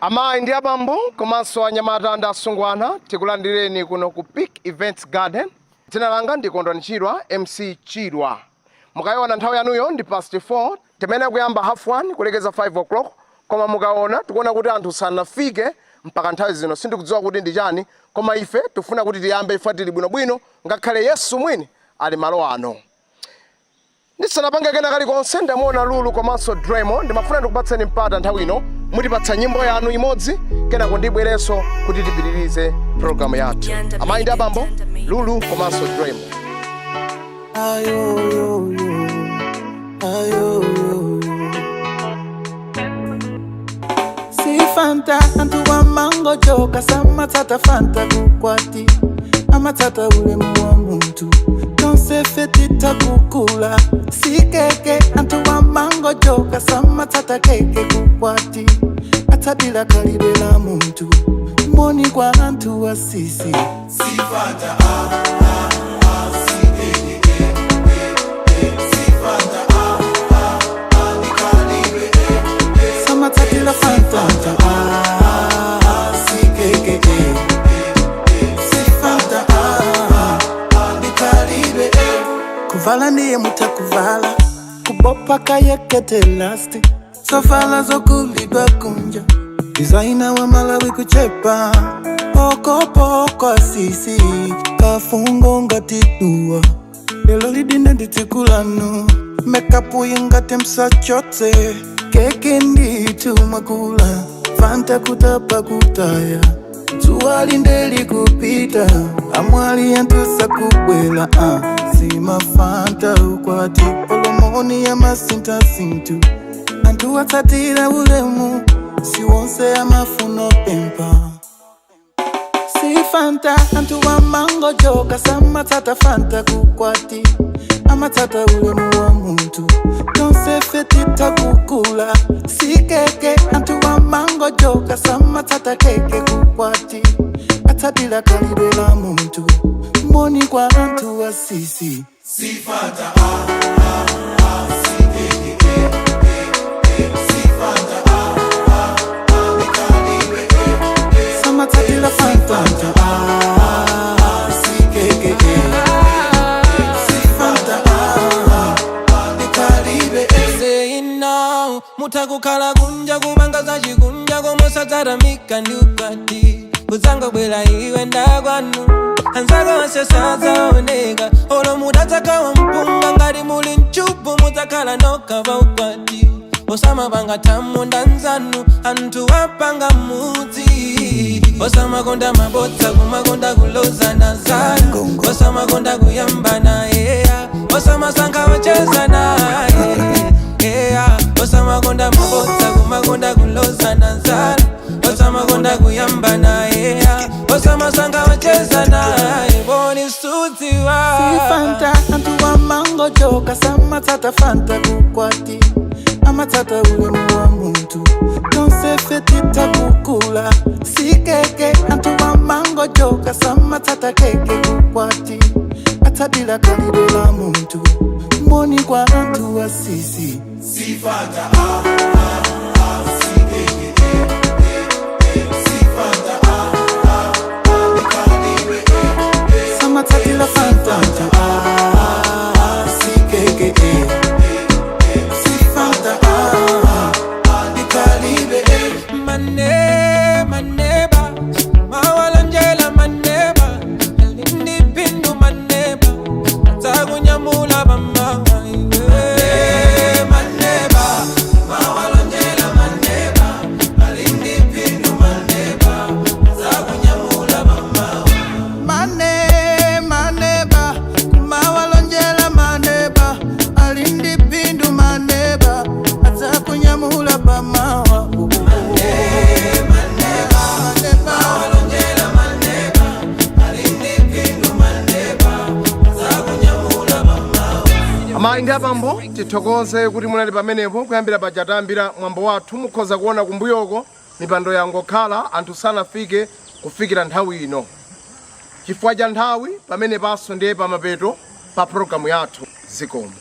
Ama ndi abambo komanso anyamata ndi asungwana tikulandireni kuno ku Peak Events Garden. Dzina langa ndi Kondwanichirwa MC Chirwa. Mukaona nthawi yanuyo ndi past 4 timene kuyamba half 1 kulekeza 5 o'clock. Koma mukaona tikuona kuti anthu sanafike mpaka nthawi zino sindikudziwa kuti ndi chani, koma ife tufuna kuti tiyambe ife tili bwinobwino ngakhale Yesu mwini ali malo ano. Ndisanapange kena kalikonse ndamuona Lulu komanso Dremo ndimafuna ndikupatseni mpata nthawi ino mutipatsa nyimbo yanu imodzi kena kundibwereso kuti tipitirize program yathu. Amayi ndi abambo Lulu komanso Dremo. Si Fanta antu wa mango joka sama tata Fanta kukwati ama tata ulemu wa muntu Nonse fetita kukula Si keke antu wa mango joka sama tata keke kukwati Atabila kalibela muntu Moni kwa antu wa sisi Si Fanta si keke Si Fanta ni kalibe Sama tatila Fanta si keke Si Fanta ni kalibe Kuvala ndiye mutakuvala Kubopa kayekete lasti Sofala zokulidwa kunja Designer wa Malawi kuchepa Poko poko asisi Kafungo ngatidua Lelo lidine nditikulanu Makeup yingate msachote Keke nditu makula Fanta kutapa kutaya Tuwali ndeli kupita Amwali yantusa kubwela Sima Fanta ukwati Olomoni ya masinta sintu Antu watatira ulemu Si wonse ya mafuno pempa Si Fanta antu wa mango joka Sama tata Fanta kukwati Ama tata ulemu wa muntu Nonse fetita kukula Si keke antu wa mango joka Sama tata keke kukwati Atabila kalibela muntu Moni kwa antu wa sisi Si Fanta si keke Si Fanta ni kalibe Sama tatila Fanta si keke Si Fanta ni kalibe Saying now mutakukala kunja kubangaza chikunja komosataramika ndi ukwati Kuzanga bwela iwe ndagwanu Anzaga wasesaza onega Olo mudataka wa mpunga ngari muli nchupu mutakala nokava ukwati Osama banga tamu ndanzanu Antu wapanga muzi Osama konda mabota kumakonda kuloza na zara Osama konda kuyamba na ea Osama sanka wacheza na ea Osama konda mabota kumakonda kuloza na zara Osama konda kuyamba na ea Osama sanka wacheza na Boni suti wa Si Fanta antu wa mango joka Sama tata Fanta kukwati Ama tata ulemu wa muntu Nonse fetita kukula Si keke antu wa mango joka Sama tata keke kukwati Atabila kalibela muntu Moni kwa antu wa sisi Si Fanta si keke Si Fanta ni kalibe Sama tatila Fanta si keke Si Fanta ni kalibe Maneba Mawalanjela maneba Alindi pindu maneba Atakunyamula bama Maneba Mawalanjela maneba Alindi pindu maneba Atakunyamula mama Maneba Kumawalonjela maneba Alindi pindu maneba Atakunyamula bamawa Amayi ndi abambo tithokoze kuti munali pamenepo kuyambira pajatambira mwambo wathu mukhoza kuona kumbuyoko mipando yangokhala anthu sanafike kufikira nthawi ino. Chifukwa cha nthawi pamene paso ndiye pamapeto pa programu yathu zikomo.